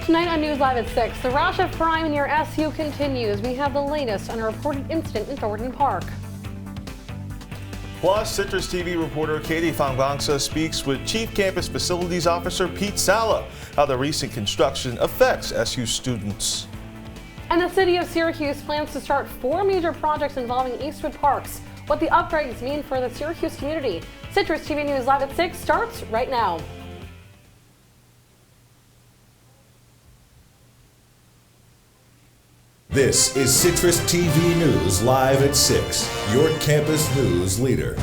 Tonight on News Live at 6, the rush of crime near SU continues. We have the latest on a reported incident in Thornton Park. Plus, CitrusTV reporter Katie Fongvongsa speaks with Chief Campus Facilities Officer Pete Sala, how the recent construction affects SU students. And the city of Syracuse plans to start 4 major projects involving Eastwood Parks. What the upgrades mean for the Syracuse community. CitrusTV News Live at 6 starts right now. This is CitrusTV News Live at 6, your campus news leader.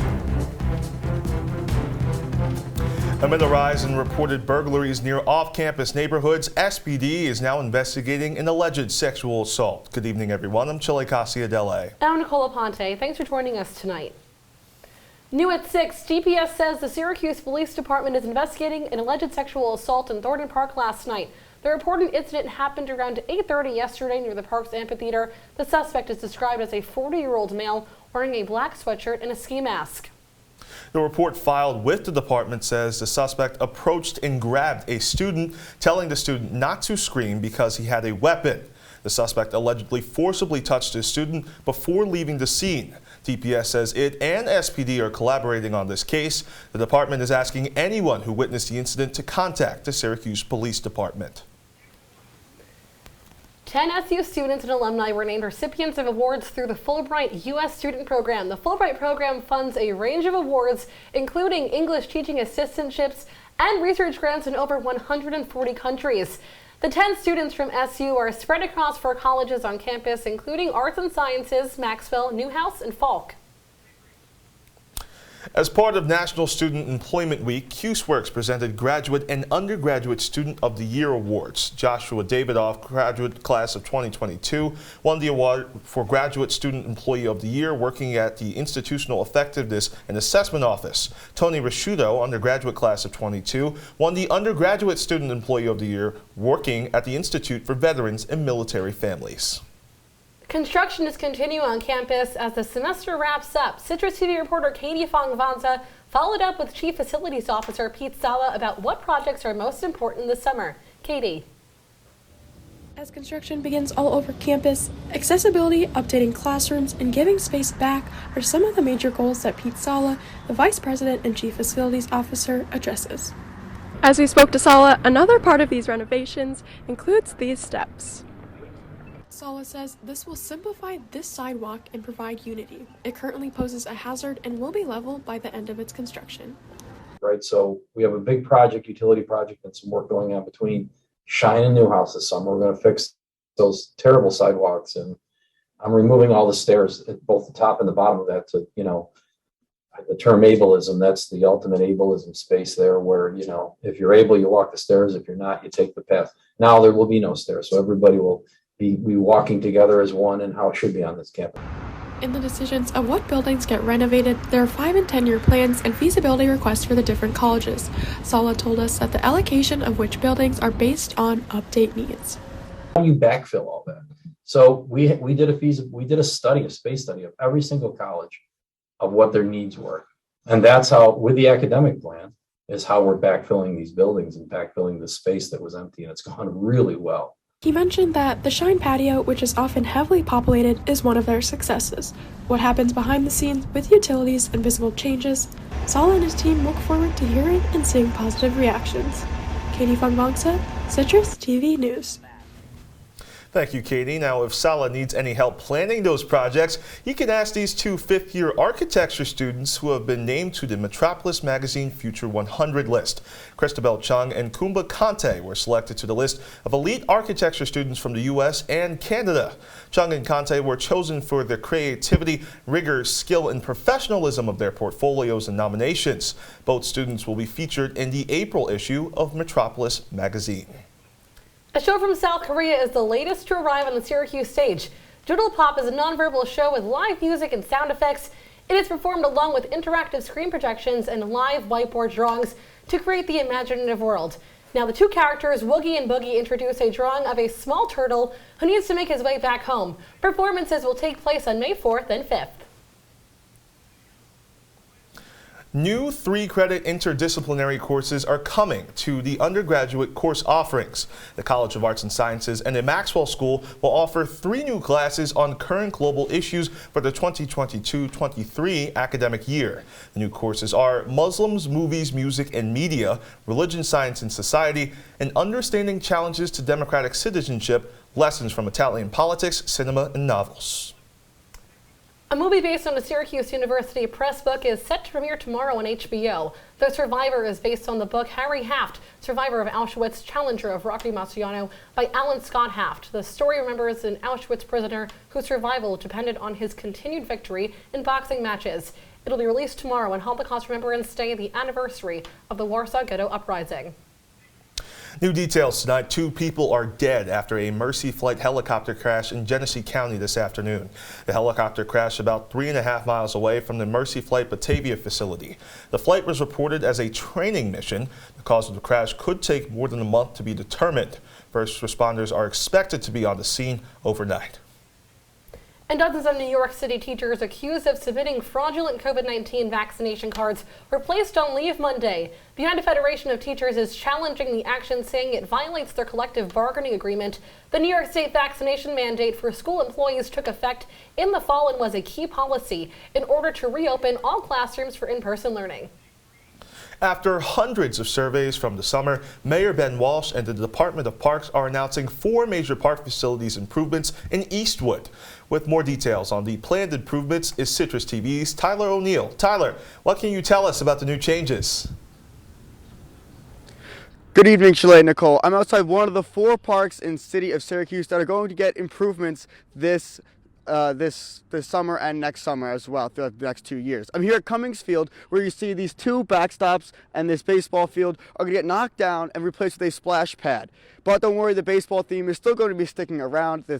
Amid a rise in reported burglaries near off-campus neighborhoods, SPD is now investigating an alleged sexual assault. Good evening, everyone. I'm Chilekasi, Adele. And I'm Nicole Aponte. Thanks for joining us tonight. New at 6, DPS says the Syracuse Police Department is investigating an alleged sexual assault in Thornton Park last night. The reported incident happened around 8:30 yesterday near the park's amphitheater. The suspect is described as a 40-year-old male wearing a black sweatshirt and a ski mask. The report filed with the department says the suspect approached and grabbed a student, telling the student not to scream because he had a weapon. The suspect allegedly forcibly touched the student before leaving the scene. DPS says it and SPD are collaborating on this case. The department is asking anyone who witnessed the incident to contact the Syracuse Police Department. 10 SU students and alumni were named recipients of awards through the Fulbright U.S. Student Program. The Fulbright program funds a range of awards, including English teaching assistantships and research grants in over 140 countries. The 10 students from SU are spread across 4 colleges on campus, including Arts and Sciences, Maxwell, Newhouse, and Falk. As part of National Student Employment Week, CuseWorks presented Graduate and Undergraduate Student of the Year Awards. Joshua Davidoff, graduate class of 2022, won the award for Graduate Student Employee of the Year working at the Institutional Effectiveness and Assessment Office. Tony Rasciuto, undergraduate class of 22, won the Undergraduate Student Employee of the Year working at the Institute for Veterans and Military Families. Construction is continuing on campus as the semester wraps up. CitrusTV reporter Katie Fongvongsa followed up with Chief Facilities Officer Pete Sala about what projects are most important this summer. Katie. As construction begins all over campus, accessibility, updating classrooms, and giving space back are some of the major goals that Pete Sala, the Vice President and Chief Facilities Officer, addresses. As we spoke to Sala, another part of these renovations includes these steps. Sala says this will simplify this sidewalk and provide unity. It currently poses a hazard and will be level by the end of its construction. Right, so we have a big project, utility project, and some work going on between Shine and Newhouse this summer. We're going to fix those terrible sidewalks, and I'm removing all the stairs at both the top and the bottom of that to, the term ableism, that's the ultimate ableism space there where, if you're able, you walk the stairs. If you're not, you take the path. Now there will be no stairs, so everybody will be walking together as one, and how it should be on this campus. In the decisions of what buildings get renovated, there are 5- and 10-year plans and feasibility requests for the different colleges. Sala told us that the allocation of which buildings are based on update needs. How do you backfill all that? So we did a study, a space study of every single college of what their needs were, and that's how, with the academic plan, is how we're backfilling these buildings and backfilling the space that was empty, and it's gone really well. He mentioned that the Shine patio, which is often heavily populated, is one of their successes. What happens behind the scenes with utilities and visible changes, Sala and his team look forward to hearing and seeing positive reactions. Katie Fongvongsa, CitrusTV News. Thank you, Katie. Now, if Sala needs any help planning those projects, he can ask these 2 fifth-year architecture students who have been named to the Metropolis Magazine Future 100 list. Christabel Chung and Kumba Kante were selected to the list of elite architecture students from the U.S. and Canada. Chung and Kante were chosen for their creativity, rigor, skill, and professionalism of their portfolios and nominations. Both students will be featured in the April issue of Metropolis Magazine. A show from South Korea is the latest to arrive on the Syracuse stage. Doodle Pop is a nonverbal show with live music and sound effects. It is performed along with interactive screen projections and live whiteboard drawings to create the imaginative world. Now, the 2 characters, Woogie and Boogie, introduce a drawing of a small turtle who needs to make his way back home. Performances will take place on May 4th and 5th. New 3-credit interdisciplinary courses are coming to the undergraduate course offerings. The College of Arts and Sciences and the Maxwell School will offer 3 new classes on current global issues for the 2022-23 academic year. The new courses are Muslims, Movies, Music, and Media, Religion, Science, and Society, and Understanding Challenges to Democratic Citizenship, Lessons from Italian Politics, Cinema, and Novels. A movie based on a Syracuse University press book is set to premiere tomorrow on HBO. The Survivor is based on the book Harry Haft, Survivor of Auschwitz, Challenger of Rocky Marciano by Alan Scott Haft. The story remembers an Auschwitz prisoner whose survival depended on his continued victory in boxing matches. It'll be released tomorrow and Holocaust Remembrance Day, the anniversary of the Warsaw Ghetto Uprising. New details tonight. 2 people are dead after a Mercy flight helicopter crash in Genesee County this afternoon. The helicopter crashed about 3.5 miles away from the Mercy Flight Batavia facility. The flight was reported as a training mission. The cause of the crash could take more than a month to be determined. First responders are expected to be on the scene overnight. And dozens of New York City teachers accused of submitting fraudulent COVID-19 vaccination cards were placed on leave Monday. The United Federation of Teachers is challenging the action, saying it violates their collective bargaining agreement. The New York State vaccination mandate for school employees took effect in the fall and was a key policy in order to reopen all classrooms for in-person learning. After hundreds of surveys from the summer, Mayor Ben Walsh and the Department of Parks are announcing 4 major park facilities improvements in Eastwood. With more details on the planned improvements is Citrus TV's Tyler O'Neill. Tyler, what can you tell us about the new changes? Good evening, Chile and Nicole. I'm outside one of the 4 parks in the city of Syracuse that are going to get improvements this summer and next summer as well, throughout the next 2 years. I'm here at Cummings Field, where you see these 2 backstops and this baseball field are going to get knocked down and replaced with a splash pad. But don't worry, the baseball theme is still going to be sticking around. The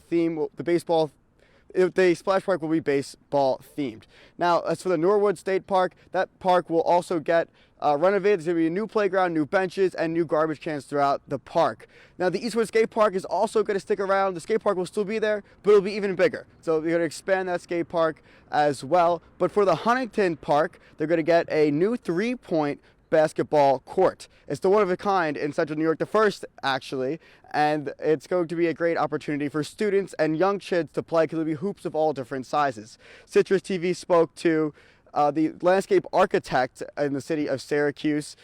splash park will be baseball themed. Now, as for the Norwood State Park, that park will also get renovated. There's going to be a new playground, new benches, and new garbage cans throughout the park. Now, the Eastwood Skate Park is also going to stick around. The skate park will still be there, but it'll be even bigger. So they're going to expand that skate park as well. But for the Huntington Park, they're going to get a new 3-point basketball court. It's the one of a kind in Central New York, the first actually, and it's going to be a great opportunity for students and young kids to play because there'll be hoops of all different sizes. Citrus TV spoke to the landscape architect in the city of Syracuse,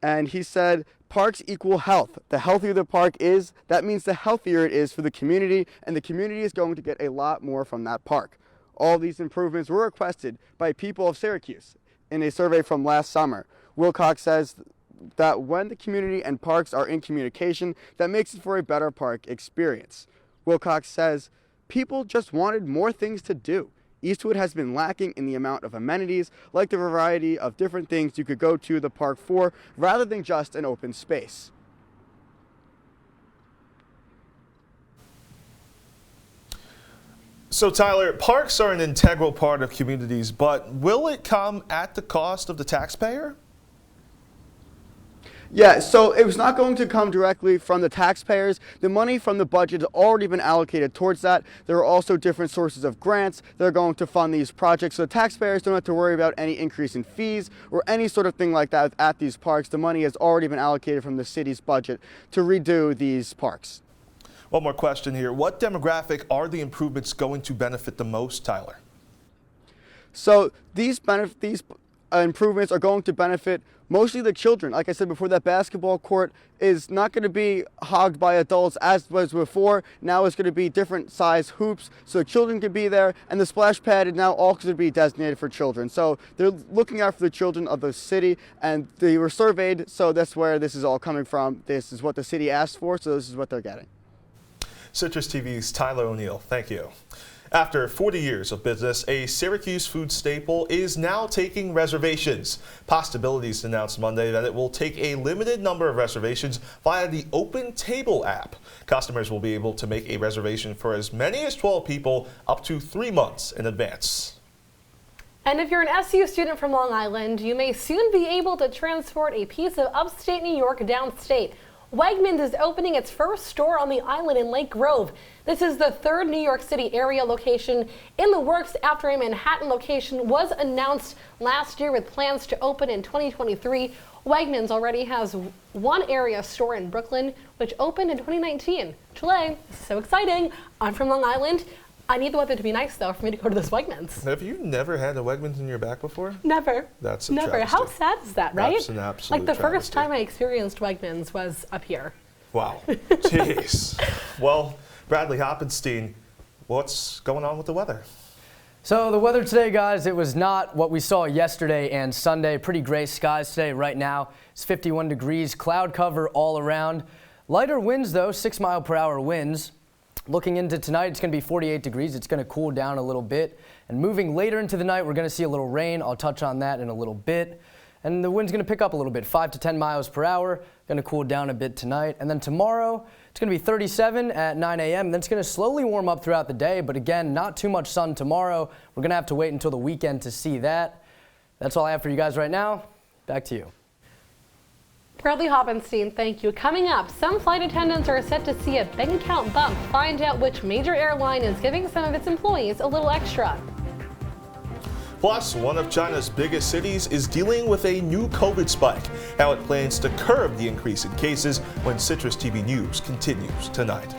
and he said, parks equal health. The healthier the park is, that means the healthier it is for the community, and the community is going to get a lot more from that park. All these improvements were requested by people of Syracuse in a survey from last summer. Wilcox says that when the community and parks are in communication, that makes it for a better park experience. Wilcox says people just wanted more things to do. Eastwood has been lacking in the amount of amenities, like the variety of different things you could go to the park for, rather than just an open space. So Tyler, parks are an integral part of communities, but will it come at the cost of the taxpayer? Yeah, so it was not going to come directly from the taxpayers. The money from the budget has already been allocated towards that. There are also different sources of grants that are going to fund these projects. So the taxpayers don't have to worry about any increase in fees or any sort of thing like that at these parks. The money has already been allocated from the city's budget to redo these parks. One more question here. What demographic are the improvements going to benefit the most, Tyler? So these improvements are going to benefit mostly the children. Like I said before, that basketball court is not going to be hogged by adults as was before. Now it's going to be different size hoops so children can be there, and the splash pad is now also going to be designated for children. So they're looking out for the children of the city, and they were surveyed, so that's where this is all coming from. This is what the city asked for, so this is what they're getting. Citrus TV's Tyler O'Neill, thank you. After 40 years of business, a Syracuse food staple is now taking reservations. Postabilities announced Monday that it will take a limited number of reservations via the Open Table app. Customers will be able to make a reservation for as many as 12 people up to 3 months in advance. And if you're an SU student from Long Island, you may soon be able to transport a piece of upstate New York downstate. Wegmans is opening its first store on the island in Lake Grove. This is the third New York City area location in the works after a Manhattan location was announced last year with plans to open in 2023. Wegmans already has one area store in Brooklyn, which opened in 2019. Chile, so exciting. I'm from Long Island. I need the weather to be nice, though, for me to go to this Wegmans. Have you never had a Wegmans in your back before? Never. That's a Never. travesty. How sad is that, right? That's an absolute Like the travesty. first time I experienced Wegmans was up here. Wow. Jeez. Well, Bradley Hoppenstein, what's going on with the weather? So the weather today, guys, it was not what we saw yesterday and Sunday. Pretty gray skies today. Right now, it's 51 degrees, cloud cover all around. Lighter winds, though, 6-mile-per-hour winds. Looking into tonight, it's going to be 48 degrees. It's going to cool down a little bit. And moving later into the night, we're going to see a little rain. I'll touch on that in a little bit. And the wind's going to pick up a little bit, 5 to 10 miles per hour. Going to cool down a bit tonight. And then tomorrow, it's going to be 37 at 9 a.m. Then it's going to slowly warm up throughout the day. But again, not too much sun tomorrow. We're going to have to wait until the weekend to see that. That's all I have for you guys right now. Back to you. Bradley Hoppenstein, thank you. Coming up, some flight attendants are set to see a bank account bump. Find out which major airline is giving some of its employees a little extra. Plus, one of China's biggest cities is dealing with a new COVID spike. How it plans to curb the increase in cases when Citrus TV News continues tonight.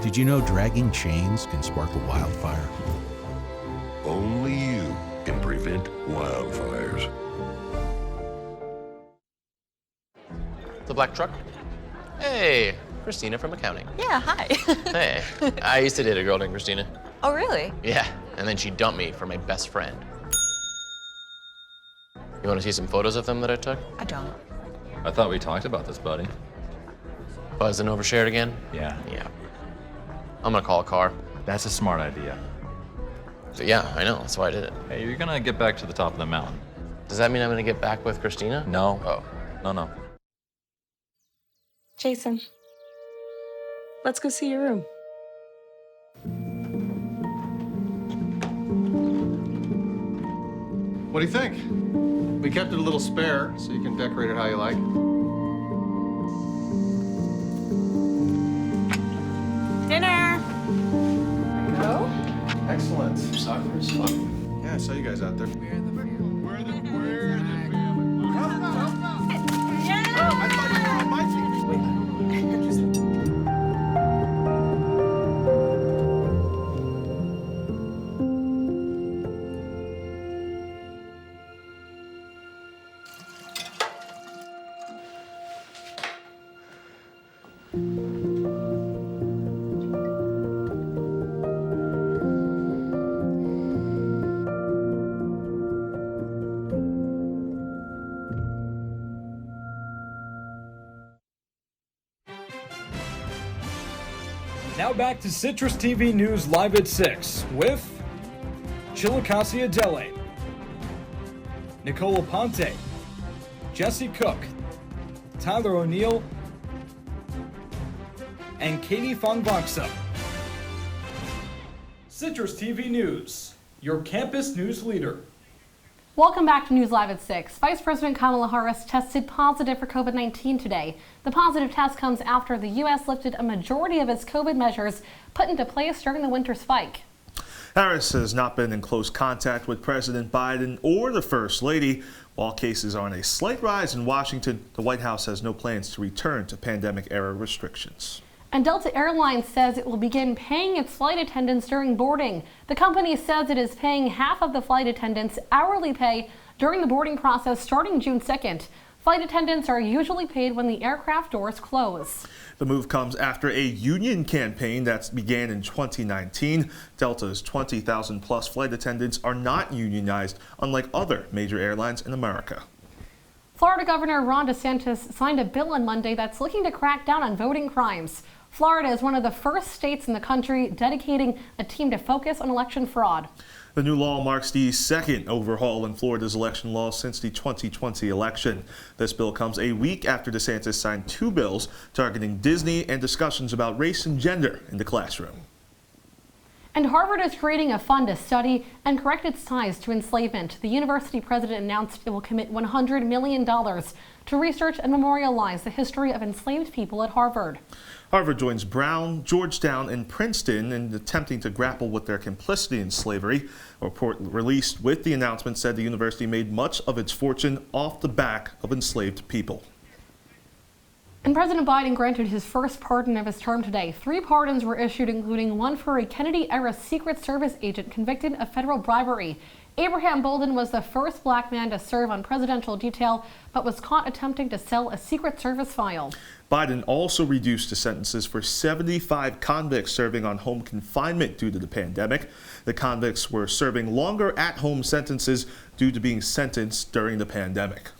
Did you know dragging chains can spark a wildfire? Only you can prevent wildfires. The black truck? Hey, Christina from accounting. Yeah, hi. Hey, I used to date a girl named Christina. Oh, really? Yeah, and then she dumped me for my best friend. You want to see some photos of them that I took? I don't. I thought we talked about this, buddy. Buzz and overshared again? Yeah. Yeah. I'm gonna call a car. That's a smart idea. But yeah, I know, that's why I did it. Hey, you're gonna get back to the top of the mountain. Does that mean I'm gonna get back with Christina? No. Oh. No. Jason, let's go see your room. What do you think? We kept it a little spare, so you can decorate it how you like. Dinner. Go. Excellent. Soccer is fun. Yeah, I saw you guys out there. We're the family. Yeah. Oh, I thought you were on my team. Now back to Citrus TV News Live at 6 with Chilekasi Adele, Nicole Aponte, Jesse Cook, Tyler O'Neill, and Katie Fongvongsa. Citrus TV News, your campus news leader. Welcome back to News Live at 6. Vice President Kamala Harris tested positive for COVID-19 today. The positive test comes after the U.S. lifted a majority of its COVID measures put into place during the winter spike. Harris has not been in close contact with President Biden or the First Lady. While cases are on a slight rise in Washington, the White House has no plans to return to pandemic-era restrictions. And Delta Airlines says it will begin paying its flight attendants during boarding. The company says it is paying half of the flight attendants' hourly pay during the boarding process starting June 2nd. Flight attendants are usually paid when the aircraft doors close. The move comes after a union campaign that began in 2019. Delta's 20,000 plus flight attendants are not unionized, unlike other major airlines in America. Florida Governor Ron DeSantis signed a bill on Monday that's looking to crack down on voting crimes. Florida is one of the first states in the country dedicating a team to focus on election fraud. The new law marks the second overhaul in Florida's election law since the 2020 election. This bill comes a week after DeSantis signed 2 bills targeting Disney and discussions about race and gender in the classroom. And Harvard is creating a fund to study and correct its ties to enslavement. The university president announced it will commit $100 million to research and memorialize the history of enslaved people at Harvard. Harvard joins Brown, Georgetown, and Princeton in attempting to grapple with their complicity in slavery. A report released with the announcement said the university made much of its fortune off the back of enslaved people. And President Biden granted his first pardon of his term today. 3 pardons were issued, including one for a Kennedy-era Secret Service agent convicted of federal bribery. Abraham Bolden was the first black man to serve on presidential detail, but was caught attempting to sell a Secret Service file. Biden also reduced the sentences for 75 convicts serving on home confinement due to the pandemic. The convicts were serving longer at-home sentences due to being sentenced during the pandemic.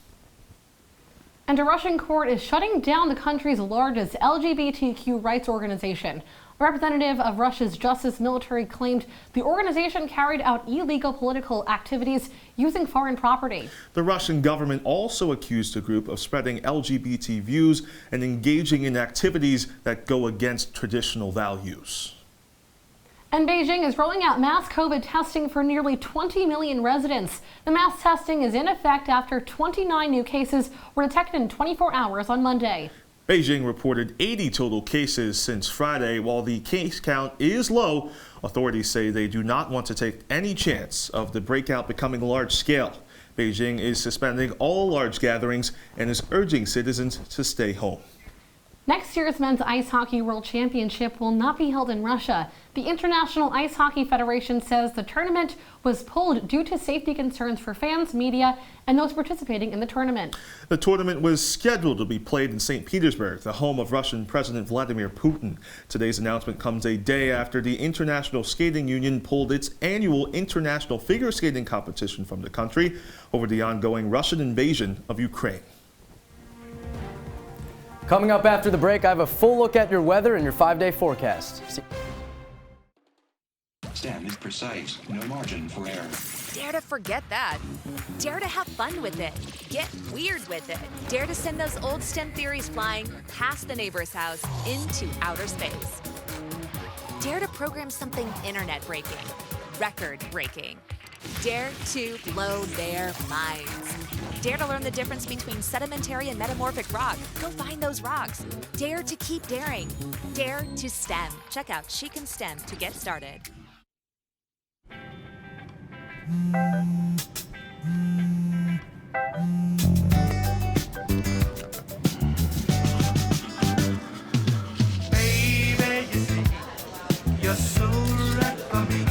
And a Russian court is shutting down the country's largest LGBTQ rights organization. A representative of Russia's Justice Military claimed the organization carried out illegal political activities using foreign property. The Russian government also accused the group of spreading LGBT views and engaging in activities that go against traditional values. And Beijing is rolling out mass COVID testing for nearly 20 million residents. The mass testing is in effect after 29 new cases were detected in 24 hours on Monday. Beijing reported 80 total cases since Friday. While the case count is low, authorities say they do not want to take any chance of the breakout becoming large scale. Beijing is suspending all large gatherings and is urging citizens to stay home. Next year's Men's Ice Hockey World Championship will not be held in Russia. The International Ice Hockey Federation says the tournament was pulled due to safety concerns for fans, media, and those participating in the tournament. The tournament was scheduled to be played in St. Petersburg, the home of Russian President Vladimir Putin. Today's announcement comes a day after the International Skating Union pulled its annual international figure skating competition from the country over the ongoing Russian invasion of Ukraine. Coming up after the break, I have a full look at your weather and your 5-day forecast. STEM is precise, no margin for error. Dare to forget that. Dare to have fun with it. Get weird with it. Dare to send those old STEM theories flying past the neighbor's house into outer space. Dare to program something internet-breaking, record-breaking. Dare to blow their minds. Dare to learn the difference between sedimentary and metamorphic rock. Go find those rocks. Dare to keep daring. Dare to STEM. Check out She Can STEM to get started. Baby, you see, you're so right for me.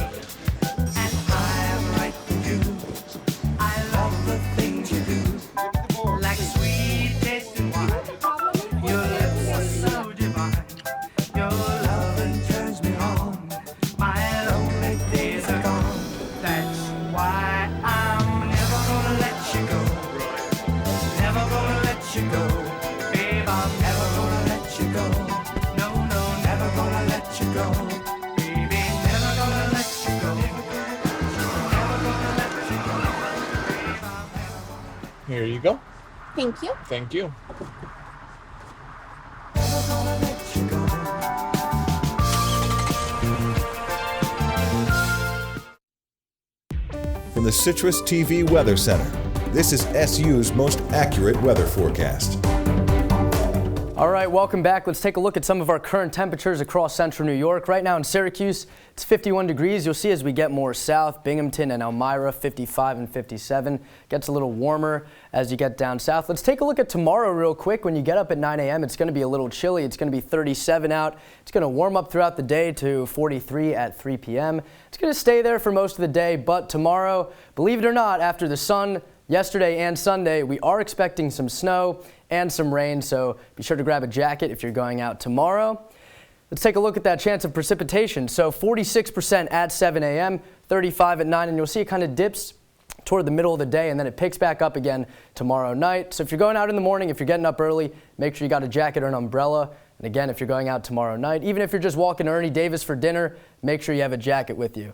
Here you go. Thank you. Thank you. From the CitrusTV Weather Center, this is SU's most accurate weather forecast. All right, welcome back. Let's take a look at some of our current temperatures across central New York. Right now in Syracuse, it's 51 degrees. You'll see as we get more south, Binghamton and Elmira, 55 and 57. Gets a little warmer as you get down south. Let's take a look at tomorrow real quick. When you get up at 9 a.m., it's going to be a little chilly. It's going to be 37 out. It's going to warm up throughout the day to 43 at 3 p.m. It's going to stay there for most of the day, but tomorrow, believe it or not, after the sun yesterday and Sunday, we are expecting some snow and some rain, so be sure to grab a jacket if you're going out tomorrow. Let's take a look at that chance of precipitation. So 46% at 7 a.m., 35 at 9, and you'll see it kind of dips toward the middle of the day, and then it picks back up again tomorrow night. So if you're going out in the morning, if you're getting up early, make sure you got a jacket or an umbrella. And again, if you're going out tomorrow night, even if you're just walking to Ernie Davis for dinner, make sure you have a jacket with you.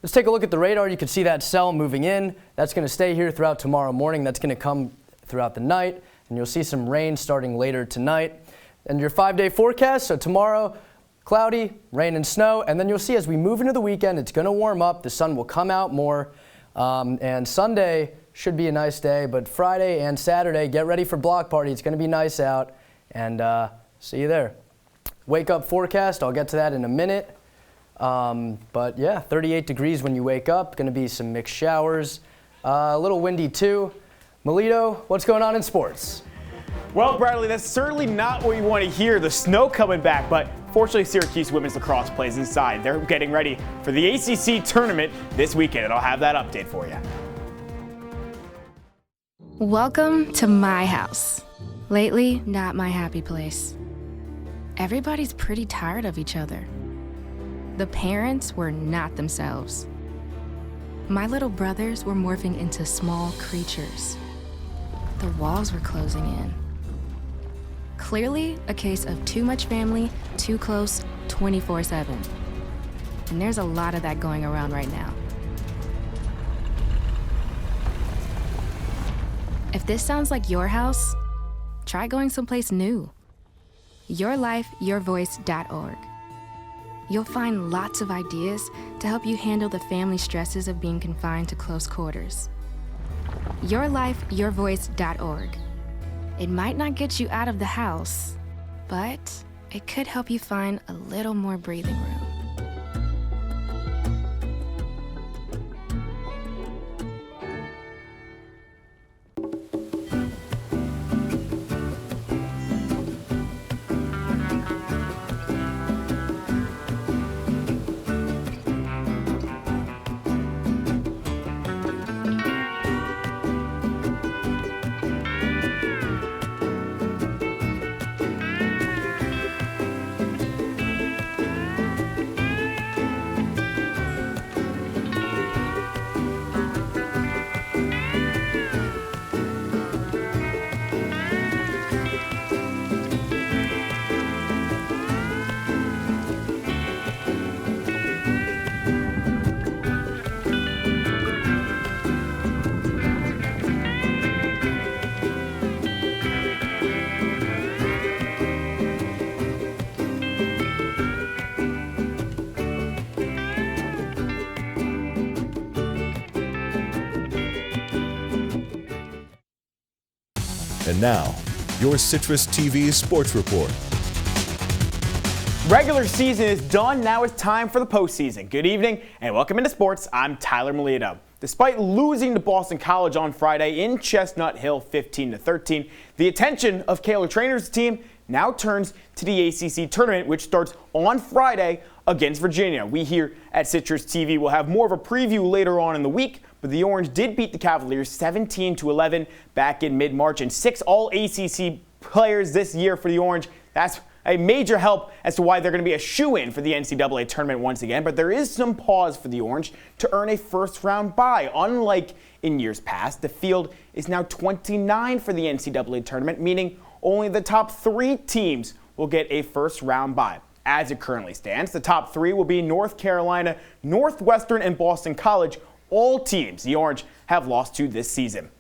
Let's take a look at the radar. You can see that cell moving in. That's going to stay here throughout tomorrow morning. That's going to come throughout the night, and you'll see some rain starting later tonight. And your 5-day forecast, so tomorrow, cloudy, rain and snow, and then you'll see as we move into the weekend, it's going to warm up. The sun will come out more, and Sunday should be a nice day, but Friday and Saturday, get ready for block party. It's going to be nice out, and see you there. Wake up forecast, I'll get to that in a minute. But yeah, 38 degrees when you wake up. Going to be some mixed showers. A little windy too. Melito, what's going on in sports? Well, Bradley, that's certainly not what you want to hear. The snow coming back, but fortunately Syracuse women's lacrosse plays inside. They're getting ready for the ACC tournament this weekend, and I'll have that update for you. Welcome to my house. Lately, not my happy place. Everybody's pretty tired of each other. The parents were not themselves. My little brothers were morphing into small creatures. The walls were closing in. Clearly a case of too much family, too close, 24/7. And there's a lot of that going around right now. If this sounds like your house, try going someplace new. YourLifeYourVoice.org. You'll find lots of ideas to help you handle the family stresses of being confined to close quarters. YourLifeYourVoice.org. It might not get you out of the house, but it could help you find a little more breathing room. And now, your CitrusTV Sports Report. Regular season is done. Now it's time for the postseason. Good evening and welcome into sports. I'm Tyler Melito. Despite losing to Boston College on Friday in Chestnut Hill 15-13, the attention of Kaler Trainer's team now turns to the ACC tournament, which starts on Friday against Virginia. We here at Citrus TV will have more of a preview later on in the week, but the Orange did beat the Cavaliers 17-11 back in mid-March, and 6 All-ACC players this year for the Orange. That's a major help as to why they're going to be a shoo-in for the NCAA tournament once again, but there is some pause for the Orange to earn a first-round bye. Unlike in years past, the field is now 29 for the NCAA tournament, meaning only the top 3 teams will get a first-round bye. As it currently stands, the top 3 will be North Carolina, Northwestern, and Boston College, all teams the Orange have lost to this season.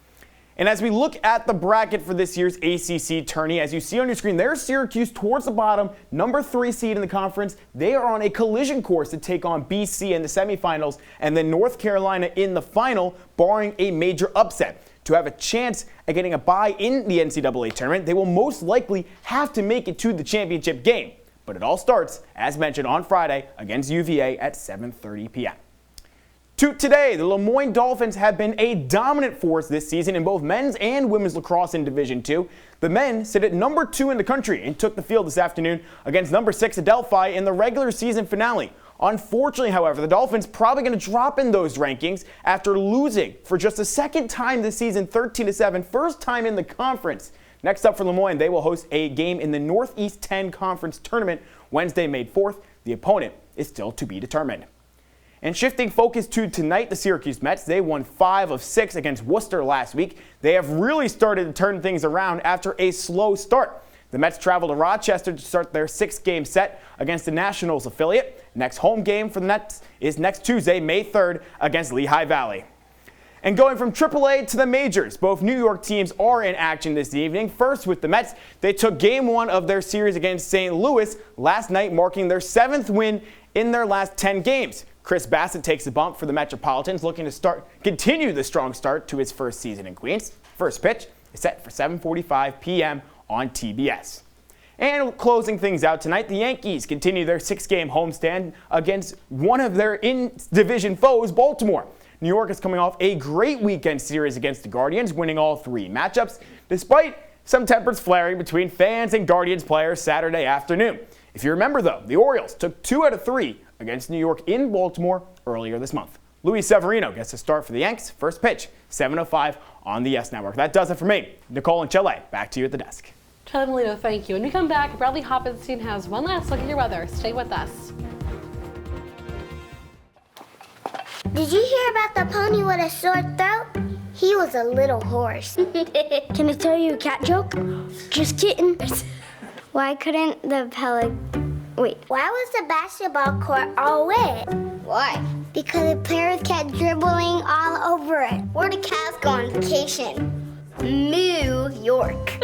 And as we look at the bracket for this year's ACC tourney, as you see on your screen, there's Syracuse towards the bottom, number 3 seed in the conference. They are on a collision course to take on BC in the semifinals, and then North Carolina in the final, barring a major upset. To have a chance at getting a bye in the NCAA tournament, they will most likely have to make it to the championship game. But it all starts, as mentioned, on Friday against UVA at 7:30 p.m. To today, the Lemoyne Dolphins have been a dominant force this season in both men's and women's lacrosse in Division II. The men sit at number 2 in the country and took the field this afternoon against number 6 Adelphi in the regular season finale. Unfortunately, however, the Dolphins probably going to drop in those rankings after losing for just the second time this season, 13-7, first time in the conference. Next up for Lemoyne, they will host a game in the Northeast 10 Conference Tournament Wednesday, May 4th. The opponent is still to be determined. And shifting focus to tonight, the Syracuse Mets, they won 5 of 6 against Worcester last week. They have really started to turn things around after a slow start. The Mets travel to Rochester to start their 6-game set against the Nationals affiliate. Next home game for the Mets is next Tuesday, May 3rd, against Lehigh Valley. And going from AAA to the majors, both New York teams are in action this evening. First with the Mets, they took Game 1 of their series against St. Louis last night, marking their 7th win in their last 10 games. Chris Bassett takes a bump for the Metropolitans, looking to continue the strong start to his first season in Queens. First pitch is set for 7:45 p.m. on TBS. And closing things out tonight, the Yankees continue their 6-game homestand against one of their in-division foes, Baltimore. New York is coming off a great weekend series against the Guardians, winning all 3 matchups, despite some tempers flaring between fans and Guardians players Saturday afternoon. If you remember, though, the Orioles took 2 out of 3 against New York in Baltimore earlier this month. Luis Severino gets a start for the Yanks. First pitch, 7:05 on the YES Network. That does it for me. Nicole and Chile, back to you at the desk. Charlie Melito, thank you. When we come back, Bradley Hoppenstein has one last look at your weather. Stay with us. Did you hear about the pony with a sore throat? He was a little horse. Can I tell you a cat joke? Just kidding. Why couldn't the Why was the basketball court all wet? Why? Because the players kept dribbling all over it. Where do cats go on vacation? New York.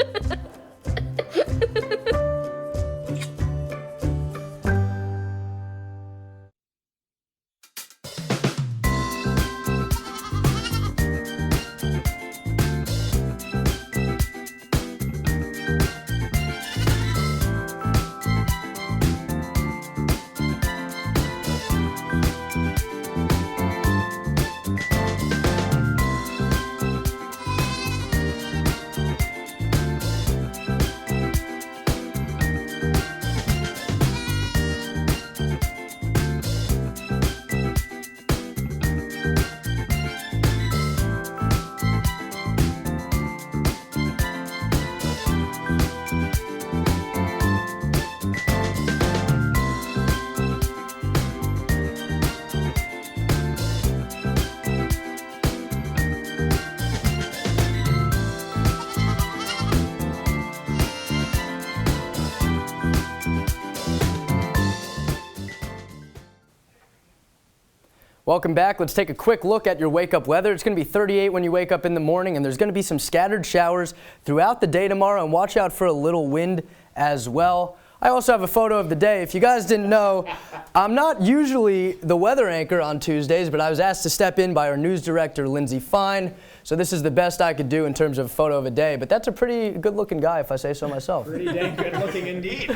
Welcome back. Let's take a quick look at your wake-up weather. It's going to be 38 when you wake up in the morning, and there's going to be some scattered showers throughout the day tomorrow, and watch out for a little wind as well. I also have a photo of the day. If you guys didn't know, I'm not usually the weather anchor on Tuesdays, but I was asked to step in by our news director, Lindsay Fine. So this is the best I could do in terms of photo of a day, but that's a pretty good-looking guy, if I say so myself. Pretty dang good-looking indeed.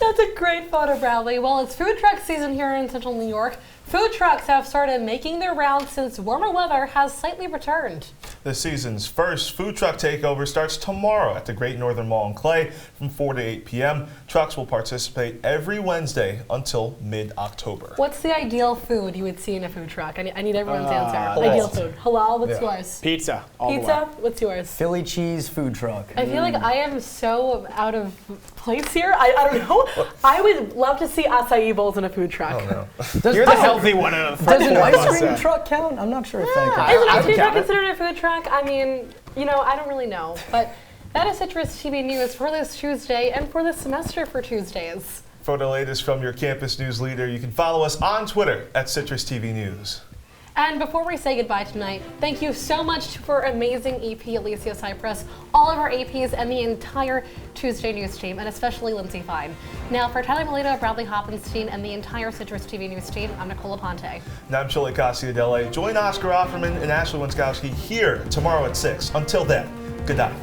That's a great photo, Bradley. Well, it's food truck season here in central New York. Food trucks have started making their rounds since warmer weather has slightly returned. The season's first food truck takeover starts tomorrow at the Great Northern Mall in Clay from 4 to 8 p.m. Trucks will participate every Wednesday until mid-October. What's the ideal food you would see in a food truck? I need everyone's answer. Halal. Ideal food. Halal, what's yours? Pizza. Pizza, what's yours? Philly cheese food truck. I feel like I am so out of place here. I don't know. I would love to see acai bowls in a food truck. Oh, no. You're the healthy one of the Does an ice cream truck count? I'm not sure if that counts. Is an ice cream truck considered a food truck? I mean, I don't really know. But that is Citrus TV News for this Tuesday and for this semester for Tuesdays. For the latest from your campus news leader, you can follow us on Twitter at CitrusTV News. And before we say goodbye tonight, thank you so much for amazing EP Alicia Cypress, all of our APs, and the entire Tuesday News team, and especially Lindsay Fine. Now, for Tyler Melito, Bradley Hoppenstein, and the entire Citrus TV News team, I'm Nicole Aponte. And I'm Chilekasi Adele. Join Oscar Offerman and Ashley Winskowski here tomorrow at 6. Until then, good night.